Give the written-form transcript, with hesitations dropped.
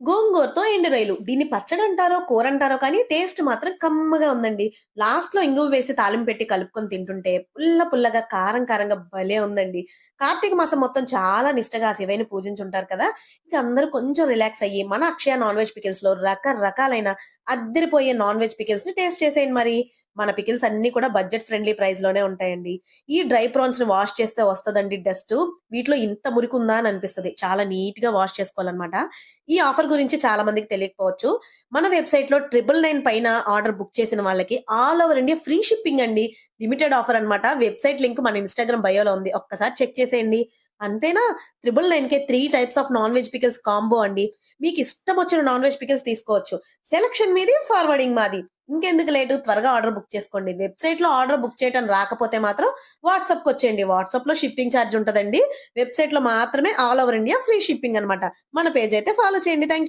గోంగూరతో ఎండు రొయ్యలు. దీన్ని పచ్చడంటారో, కూరంటారో కానీ టేస్ట్ మాత్రం కమ్మగా ఉందండి. లాస్ట్‌లో ఇంగువ వేసి తాలింపు పెట్టి కలుపుకొని తింటుంటే పుల్ల పుల్లగా, కారం కారంగా భలే ఉందండి. కార్తీక మాసం మొత్తం చాలా నిష్టగా ఆ శివయ్యని పూజించుంటారు కదా! ఇక అందరూ కొంచెం రిలాక్స్ అయ్యి మన అక్షయ నాన్ వెజ్ పికిల్స్‌లో రకరకాలైన అద్దిరిపోయే నాన్ వెజ్ పికిల్స్‌ని టేస్ట్ చేసేయండి మరి. మన పికిల్స్ అన్నీ కూడా బడ్జెట్ ఫ్రెండ్లీ ప్రైస్‌లోనే ఉంటాయండి. ఈ డ్రై ప్రాన్స్‌ని వాష్ చేస్తే వస్తదండి డస్టు. వీటిలో ఇంత మురికుందా అని అనిపిస్తది. చాలా నీట్‌గా వాష్ చేసుకోవాలనమాట. ఈ ఆఫర్ గురించి చాలా మందికి తెలియకపోవచ్చు. మన వెబ్‌సైట్‌లో 999 పైన ఆర్డర్ బుక్ చేసిన వాళ్ళకి all over India free shipping అండి. లిమిటెడ్ ఆఫర్ అన్నమాట. వెబ్‌సైట్ లింక్ మన ఇన్‌స్టాగ్రామ్ బయోలో ఉంది. ఒక్కసారి చెక్ చేసేయండి. అంతేనా 999కే 3 types of non veg pickles combo అండి. మీకిష్టమొచ్చిన నాన్ వెజ్ పికిల్స్ తీసుకోవచ్చు. సెలక్షన్ మీది, ఫార్వర్డింగ్ మాది. ఇంకెందుకు లేటు త్వరగా ఆర్డర్ బుక్ చేసుకోండి. వెబ్‌సైట్‌లో ఆర్డర్ బుక్ చేయటం రాకపోతే మాత్రం వాట్సాప్‌కొచ్చేయండి. వాట్సాప్‌లో షిప్పింగ్ చార్జ్ ఉంటదండి. వెబ్‌సైట్‌లో మాత్రమే all over India free shipping అన్నమాట. మన పేజ్ అయితే ఫాలో చేయండి. థాంక్